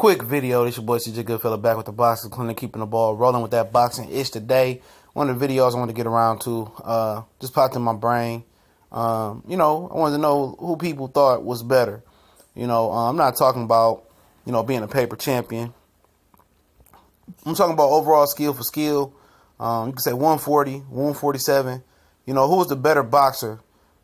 Quick video. This your boy CJ Goodfella back with the boxing clinic, keeping the ball rolling with that boxing ish today. One of the videos I want to get around to just popped in my brain. I wanted to know who people thought was better. I'm not talking about being a paper champion. I'm talking about overall skill for skill. You could say 140, 147. Who was the better boxer?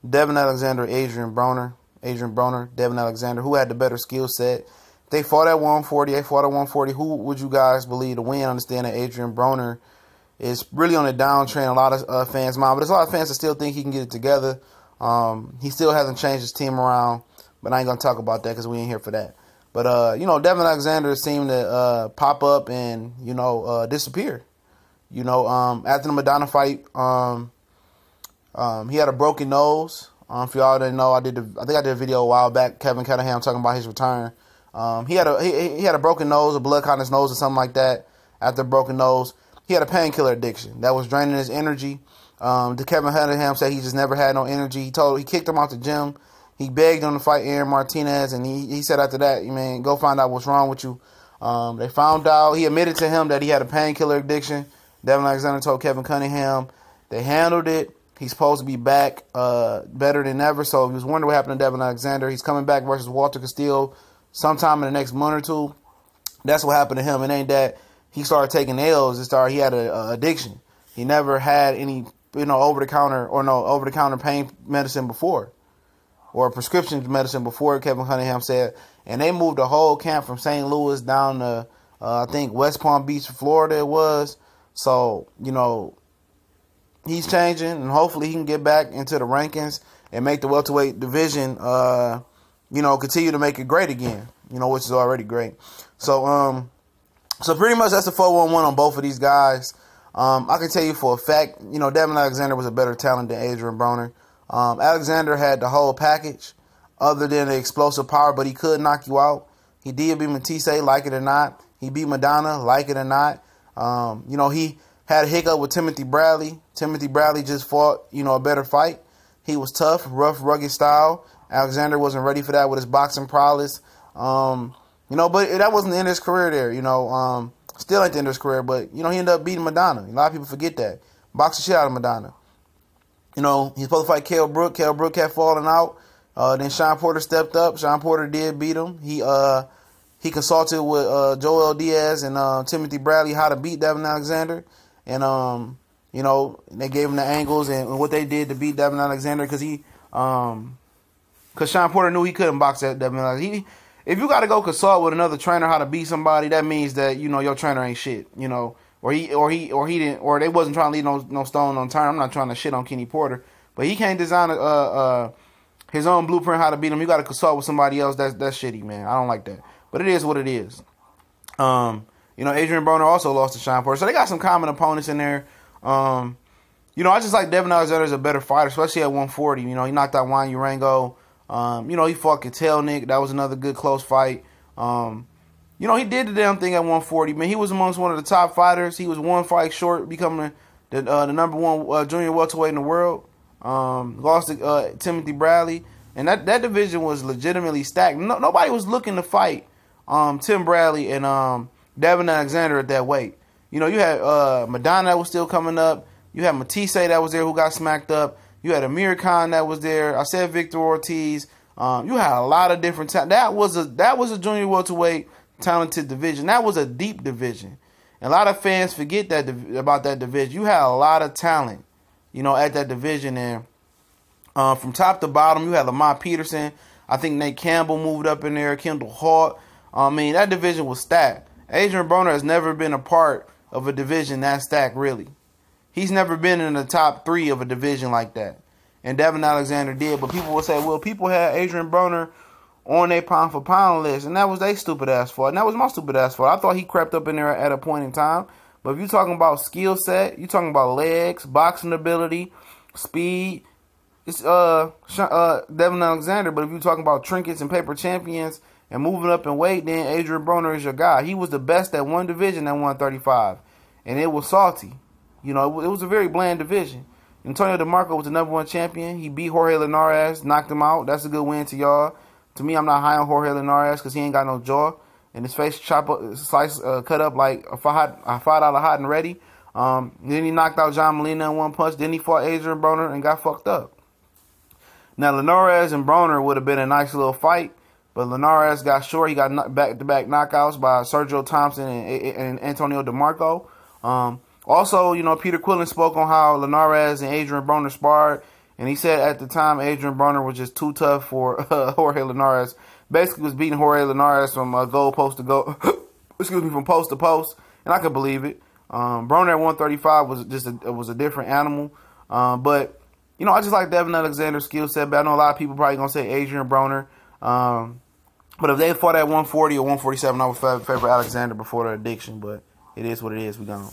Devon Alexander, Adrien Broner. Devon Alexander. Who had the better skill set? They fought at 140. They fought at 140. Who would you guys believe to win? Understand that Adrien Broner is really on a downtrend. A lot of fans' mind, but there's a lot of fans that still think he can get it together. He still hasn't changed his team around, but I ain't gonna talk about that because we ain't here for that. But Devon Alexander seemed to pop up and disappear. After the Madonna fight, he had a broken nose. If y'all didn't know, I think I did a video a while back. Kevin Cunningham talking about his return. He had a broken nose, a blood clot in his nose, or something like that. After a broken nose, he had a painkiller addiction that was draining his energy. Kevin Cunningham said he just never had no energy. He kicked him out the gym. He begged him to fight Aaron Martinez, and he said after that, man, go find out what's wrong with you. They found out. He admitted to him that he had a painkiller addiction. Devon Alexander told Kevin Cunningham. They handled it. He's supposed to be back better than ever. So if you was wondering what happened to Devon Alexander, he's coming back versus Walter Castillo sometime in the next month or two. That's what happened to him. It ain't that he started taking L's. He had an addiction. He never had any over-the-counter pain medicine before, or prescription medicine before, Kevin Cunningham said. And they moved the whole camp from St. Louis down to I think West Palm Beach, Florida it was. So he's changing, and hopefully he can get back into the rankings and make the welterweight division continue to make it great again, which is already great. So pretty much that's a 4-1-1 on both of these guys. I can tell you for a fact, Devon Alexander was a better talent than Adrien Broner. Alexander had the whole package other than the explosive power, but he could knock you out. He did beat Matisse, like it or not. He beat Madonna, like it or not. He had a hiccup with Timothy Bradley. Timothy Bradley just fought, a better fight. He was tough, rough, rugged style. Alexander wasn't ready for that with his boxing prowess. But that wasn't the end of his career there, Still ain't the end of his career, but, he ended up beating Madonna. A lot of people forget that. Boxed the shit out of Madonna. He's supposed to fight Kell Brook. Kell Brook kept falling out. Then Sean Porter stepped up. Sean Porter did beat him. He consulted with Joel Diaz and Timothy Bradley how to beat Devon Alexander. And, they gave him the angles and what they did to beat Devon Alexander because Sean Porter knew he couldn't box that Devon Alexander. If you got to go consult with another trainer how to beat somebody, that means that, your trainer ain't shit, or he didn't, or they wasn't trying to leave no stone unturned. I'm not trying to shit on Kenny Porter, but he can't design his own blueprint how to beat him. You got to consult with somebody else. That's shitty, man. I don't like that. But it is what it is. Adrien Broner also lost to Sean Porter. So they got some common opponents in there. I just like Devon Alexander is a better fighter, especially at 140. He knocked out Juan Urango. He fought Ketelnik. That was another good close fight. He did the damn thing at 140. Man, he was amongst one of the top fighters. He was one fight short becoming the number one junior welterweight in the world. Lost to Timothy Bradley. And that division was legitimately stacked. Nobody was looking to fight Tim Bradley and Devon Alexander at that weight. You had Madonna that was still coming up. You had Matisse that was there who got smacked up. You had Amir Khan that was there. I said Victor Ortiz. You had a lot of different talent. That was a junior welterweight talented division. That was a deep division. And a lot of fans forget about that division. You had a lot of talent, at that division. And from top to bottom, you had Lamont Peterson. I think Nate Campbell moved up in there. Kendall Hart. That division was stacked. Adrien Broner has never been a part of a division that stacked, really. He's never been in the top 3 of a division like that. And Devon Alexander did. But people will say, well, people had Adrien Broner on their pound-for-pound list. And that was their stupid-ass fault. And that was my stupid-ass fault. I thought he crept up in there at a point in time. But if you're talking about skill set, you're talking about legs, boxing ability, speed, it's Devon Alexander. But if you're talking about trinkets and paper champions and moving up in weight, then Adrien Broner is your guy. He was the best at one division at 135. And it was salty. It was a very bland division. Antonio DeMarco was the number 1 champion. He beat Jorge Linares, knocked him out. That's a good win to y'all. To me, I'm not high on Jorge Linares because he ain't got no jaw. and his face cut up like a $5 hot and ready. Then he knocked out John Molina in one punch. Then he fought Adrien Broner and got fucked up. Now, Linares and Broner would have been a nice little fight, but Linares got short. He got back-to-back knockouts by Sergio Thompson and Antonio DeMarco. Also, you know, Peter Quillen spoke on how Linares and Adrien Broner sparred, and he said at the time Adrien Broner was just too tough for Jorge Linares. Basically, was beating Jorge Linares from goal post to goal, from post to post, and I could believe it. Broner at 135 was a different animal, but you know, I just like Devon Alexander's skill set. But I know a lot of people probably gonna say Adrien Broner. But if they fought at 140 or 147, I would favor Alexander before the addiction. But it is what it is. We gone.